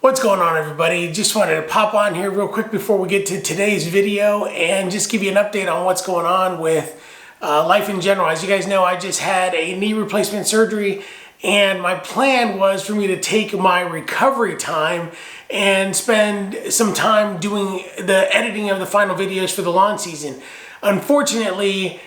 What's going on, everybody? Just wanted to pop on here real quick before we get to today's video and just give you an update on what's going on with life in general. As you guys know, I just had a knee replacement surgery, and my plan was for me to take my recovery time and spend some time doing the editing of the final videos for the lawn season. Unfortunately,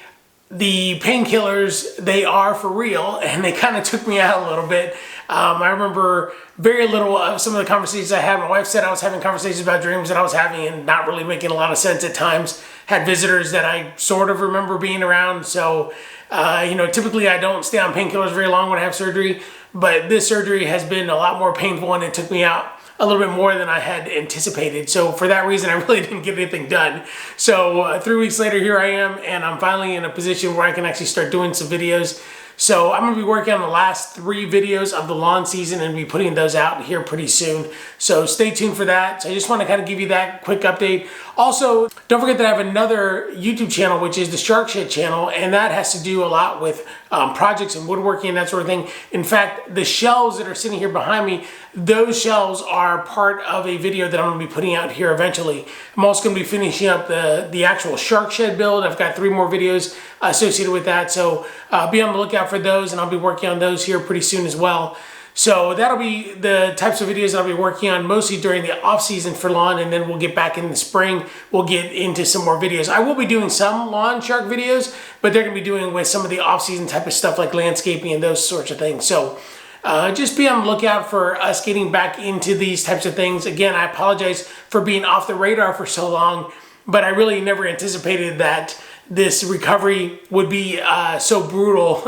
the painkillers, they are for real, and they kind of took me out a little bit. I remember very little of some of the conversations I had. My wife said I was having conversations about dreams that I was having and not really making a lot of sense at times. Had visitors that I sort of remember being around. So, typically I don't stay on painkillers very long when I have surgery, but this surgery has been a lot more painful and it took me out a little bit more than I had anticipated. So for that reason, I really didn't get anything done. So 3 weeks later, here I am, and I'm finally in a position where I can actually start doing some videos. So I'm gonna be working on the last 3 videos of the lawn season and be putting those out here pretty soon. So stay tuned for that. So I just wanna kind of give you that quick update. Also, don't forget that I have another YouTube channel, which is the Shark Shed channel, and that has to do a lot with projects and woodworking and that sort of thing. In fact, the shelves that are sitting here behind me, those shelves are part of a video that I'm gonna be putting out here eventually. I'm also gonna be finishing up the actual Shark Shed build. I've got 3 more videos associated with that, so be on the lookout for those, and I'll be working on those here pretty soon as well. So that'll be the types of videos that I'll be working on mostly during the off season for lawn, and then we'll get back in the spring. We'll get into some more videos. I will be doing some lawn shark videos, but they're gonna be doing with some of the off season type of stuff like landscaping and those sorts of things. So just be on the lookout for us getting back into these types of things. Again, I apologize for being off the radar for so long, but I really never anticipated that this recovery would be so brutal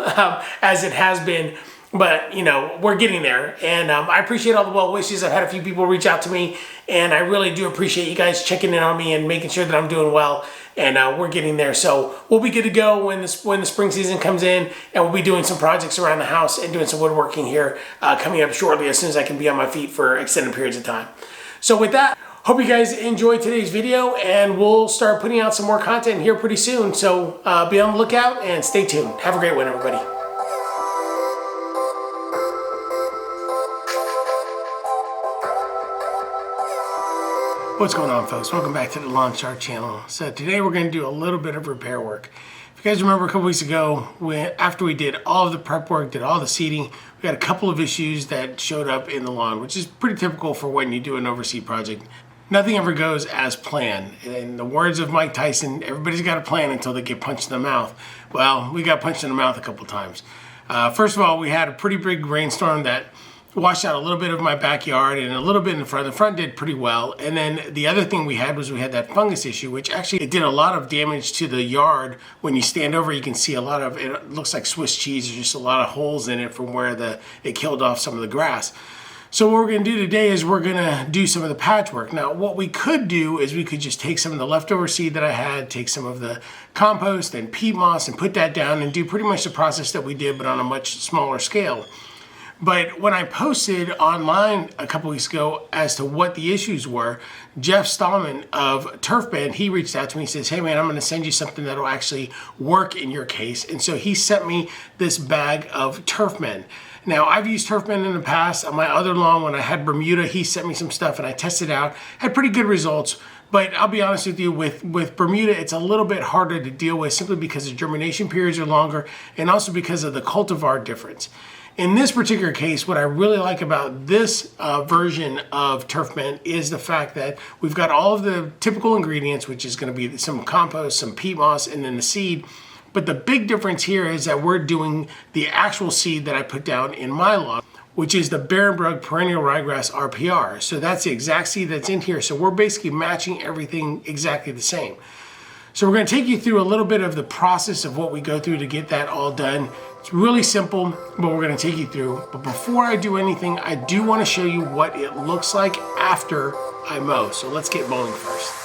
as it has been. But, we're getting there, and I appreciate all the well wishes. I've had a few people reach out to me, and I really do appreciate you guys checking in on me and making sure that I'm doing well, and we're getting there. So we'll be good to go when the spring season comes in, and we'll be doing some projects around the house and doing some woodworking here coming up shortly as soon as I can be on my feet for extended periods of time. So with that, hope you guys enjoyed today's video, and we'll start putting out some more content here pretty soon. So be on the lookout and stay tuned. Have a great one, everybody. What's going on, folks? Welcome back to the Lawn Shark channel. So today we're going to do a little bit of repair work. If you guys remember a couple weeks ago, after we did all of the prep work, did all the seeding, we got a couple of issues that showed up in the lawn, which is pretty typical for when you do an overseed project. Nothing ever goes as planned. In the words of Mike Tyson, everybody's got a plan until they get punched in the mouth. Well, we got punched in the mouth a couple times. First of all, we had a pretty big rainstorm that washed out a little bit of my backyard and a little bit in the front. The front did pretty well. And then the other thing we had was we had that fungus issue, which actually it did a lot of damage to the yard. When you stand over, you can see a lot of, it looks like Swiss cheese. There's just a lot of holes in it from where it killed off some of the grass. So what we're gonna do today is we're gonna do some of the patchwork. Now, what we could do is we could just take some of the leftover seed that I had, take some of the compost and peat moss and put that down and do pretty much the process that we did, but on a much smaller scale. But when I posted online a couple weeks ago as to what the issues were, Jeff Stallman of TurfMend, he reached out to me and says, hey man, I'm gonna send you something that'll actually work in your case. And so he sent me this bag of TurfMend. Now, I've used TurfMend in the past. On my other lawn, when I had Bermuda, he sent me some stuff and I tested it out, had pretty good results. But I'll be honest with you, with Bermuda, it's a little bit harder to deal with simply because the germination periods are longer and also because of the cultivar difference. In this particular case, what I really like about this version of TurfMend is the fact that we've got all of the typical ingredients, which is going to be some compost, some peat moss, and then the seed. But the big difference here is that we're doing the actual seed that I put down in my lawn, which is the Barenbrug Perennial Ryegrass RPR. So that's the exact seed that's in here. So we're basically matching everything exactly the same. So we're going to take you through a little bit of the process of what we go through to get that all done. It's really simple, but we're going to take you through. But before I do anything, I do want to show you what it looks like after I mow. So let's get mowing first.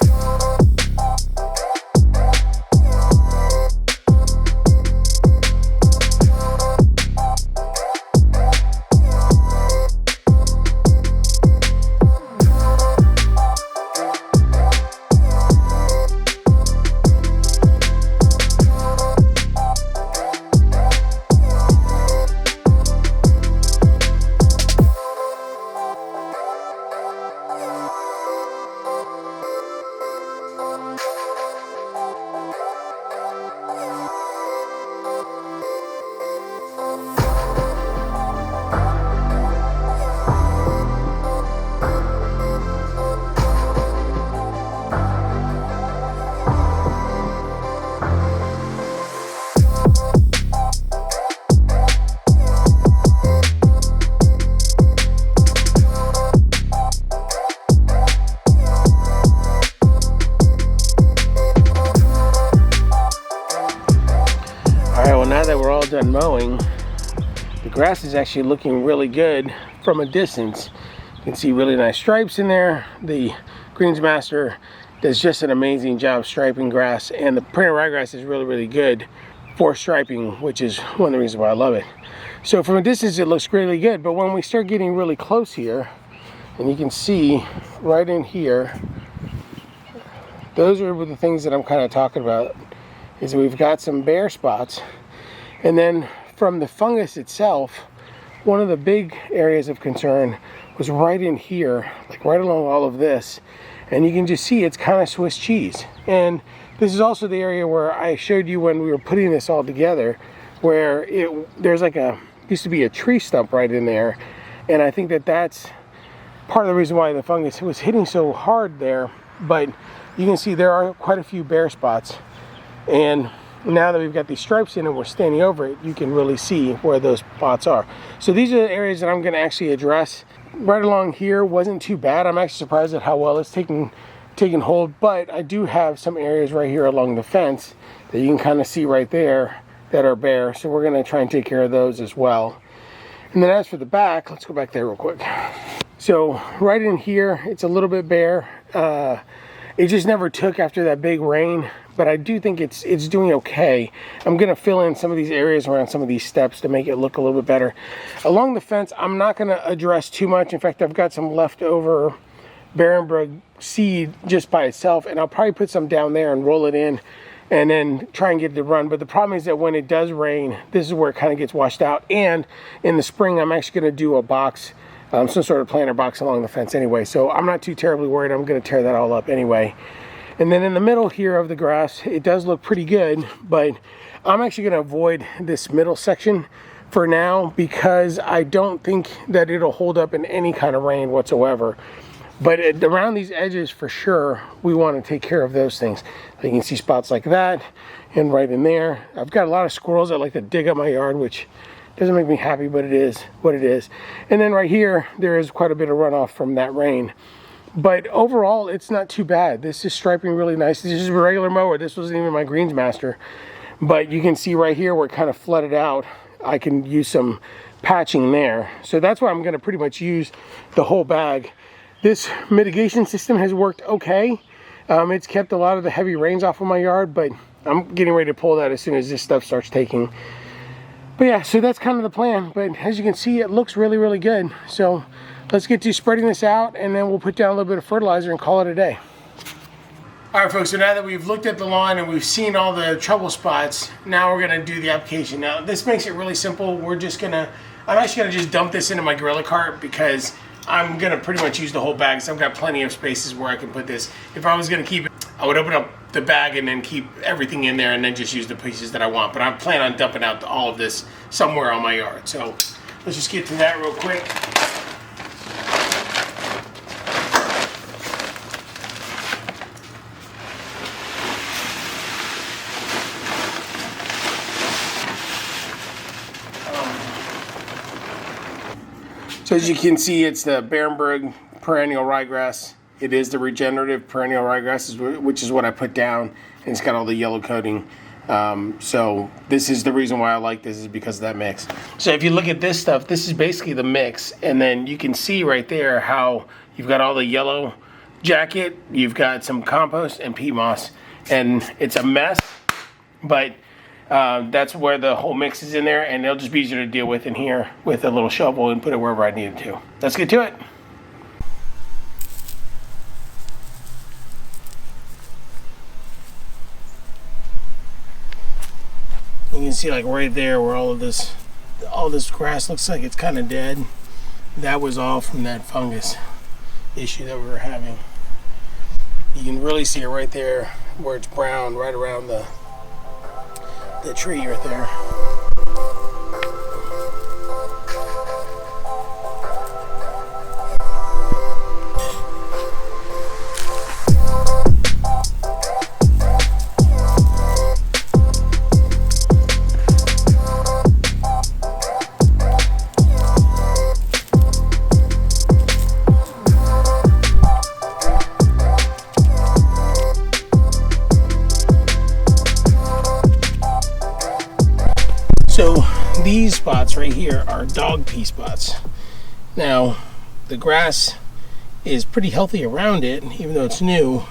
done mowing, the grass is actually looking really good from a distance. You can see really nice stripes in there. The Greensmaster does just an amazing job striping grass, and the perennial ryegrass is really good for striping, which is one of the reasons why I love it. So from a distance it looks really good, but when we start getting really close here, and you can see right in here, those are the things that I'm kind of talking about, is we've got some bare spots. And then from the fungus itself, one of the big areas of concern was right in here, like right along all of this, and you can just see it's kind of Swiss cheese. And this is also the area where I showed you when we were putting this all together, where there's like used to be a tree stump right in there, and I think that that's part of the reason why the fungus was hitting so hard there. But you can see there are quite a few bare spots, and now that we've got these stripes in and we're standing over it, you can really see where those spots are. So these are the areas that I'm going to actually address. Right along here wasn't too bad. I'm actually surprised at how well it's taking hold, but I do have some areas right here along the fence that you can kind of see right there that are bare, so we're going to try and take care of those as well. And then as for the back, let's go back there real quick. So right in here, it's a little bit bare. It just never took after that big rain, but I do think it's doing okay. I'm gonna fill in some of these areas around some of these steps to make it look a little bit better. Along the fence, I'm not gonna address too much. In fact, I've got some leftover Barenbrug seed just by itself, and I'll probably put some down there and roll it in and then try and get it to run. But the problem is that when it does rain, this is where it kind of gets washed out. And in the spring, I'm actually gonna do a box, some sort of planter box along the fence anyway, so I'm not too terribly worried. I'm going to tear that all up anyway. And then in the middle here of the grass, it does look pretty good, but I'm actually going to avoid this middle section for now because I don't think that it'll hold up in any kind of rain whatsoever. But around these edges, for sure, we want to take care of those things. You can see spots like that, and right in there. I've got a lot of squirrels that like to dig up my yard, which doesn't make me happy, but it is what it is. And then right here, there is quite a bit of runoff from that rain. But overall, it's not too bad. This is striping really nice. This is a regular mower. This wasn't even my Greensmaster. But you can see right here where it kind of flooded out. I can use some patching there. So that's why I'm going to pretty much use the whole bag. This mitigation system has worked okay. It's kept a lot of the heavy rains off of my yard, but I'm getting ready to pull that as soon as this stuff starts taking. But yeah, so that's kind of the plan. But as you can see, it looks really good. So let's get to spreading this out, and then we'll put down a little bit of fertilizer and call it a day. All right, folks, so now that we've looked at the lawn and we've seen all the trouble spots, now we're gonna do the application. Now, this makes it really simple. I'm actually gonna just dump this into my gorilla cart because I'm gonna pretty much use the whole bag, so I've got plenty of spaces where I can put this. If I was gonna keep it, I would open up the bag and then keep everything in there and then just use the pieces that I want. But I'm planning on dumping out all of this somewhere on my yard. So let's just get to that real quick. So as you can see, it's the Barenbrug Perennial Ryegrass. It is the regenerative perennial ryegrass, which is what I put down, and it's got all the yellow coating. So this is the reason why I like this, is because of that mix. So if you look at this stuff, this is basically the mix, and then you can see right there how you've got all the yellow jacket, you've got some compost and peat moss, and it's a mess, but that's where the whole mix is in there, and it'll just be easier to deal with in here with a little shovel and put it wherever I need it to. Let's get to it. You can see like right there where all this grass looks like it's kind of dead. That was all from that fungus issue that we were having. You can really see it right there where it's brown, right around the tree right there. these spots right here are dog pee spots. Now, the grass is pretty healthy around it, even though it's new.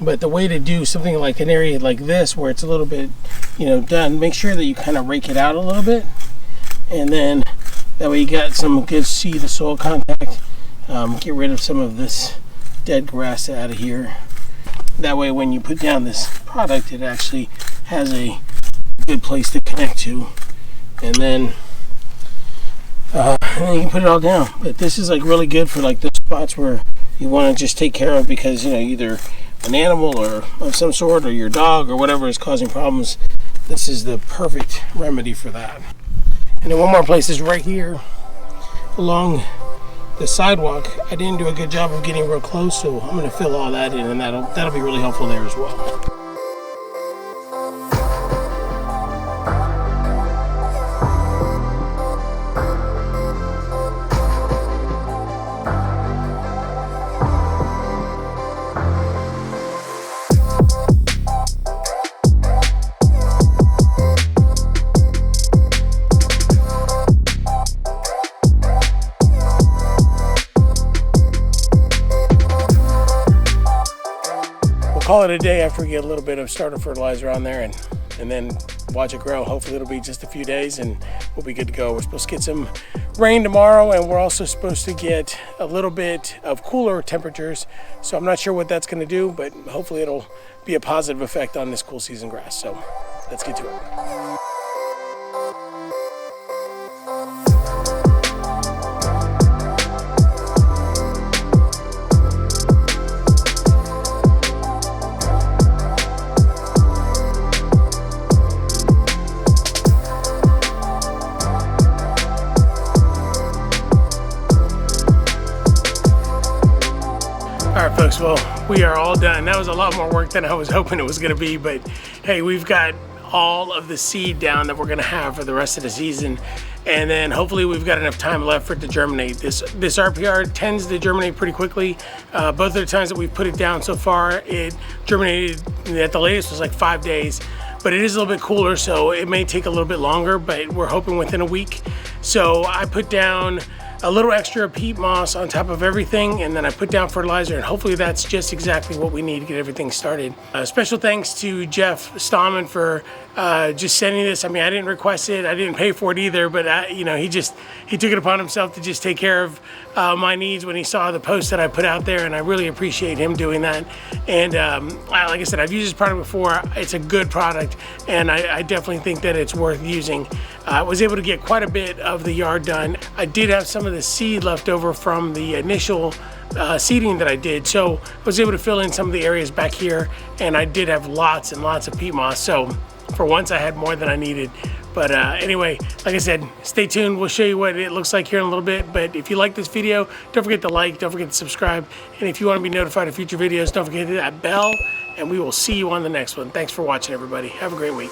But the way to do something like an area like this, where it's a little bit, done, make sure that you kind of rake it out a little bit. And then that way you got some good seed to soil contact. Get rid of some of this dead grass out of here. That way when you put down this product, it actually has a good place to connect to. And then you can put it all down. But this is like really good for like those spots where you want to just take care of, because either an animal or of some sort, or your dog or whatever is causing problems. This is the perfect remedy for that. And then one more place is right here along the sidewalk. I didn't do a good job of getting real close, so I'm going to fill all that in, and that'll be really helpful there as well. Call it a day after we get a little bit of starter fertilizer on there, and then watch it grow. Hopefully it'll be just a few days and we'll be good to go. We're supposed to get some rain tomorrow, and we're also supposed to get a little bit of cooler temperatures. So I'm not sure what that's going to do, but hopefully it'll be a positive effect on this cool season grass. So let's get to it. All right, folks, well, we are all done. That was a lot more work than I was hoping it was going to be, but hey, we've got all of the seed down that we're going to have for the rest of the season, and then hopefully we've got enough time left for it to germinate. This RPR tends to germinate pretty quickly. Both of the times that we've put it down so far, it germinated at the latest was like 5 days, but it is a little bit cooler, so it may take a little bit longer, but we're hoping within a week. So I put down a little extra peat moss on top of everything, and then I put down fertilizer, and hopefully that's just exactly what we need to get everything started. Special thanks to Jeff Stallman for just sending this. I mean, I didn't request it, I didn't pay for it either, but he took it upon himself to just take care of my needs when he saw the post that I put out there, and I really appreciate him doing that. And like I said, I've used this product before. It's a good product, and I definitely think that it's worth using. I was able to get quite a bit of the yard done. I did have some of the seed left over from the initial seeding that I did, so I was able to fill in some of the areas back here, and I did have lots and lots of peat moss, so for once I had more than I needed. But anyway, like I said, stay tuned. We'll show you what it looks like here in a little bit. But if you like this video, don't forget to like, don't forget to subscribe, and if you want to be notified of future videos, don't forget to hit that bell, and we will see you on the next one. Thanks for watching, everybody. Have a great week.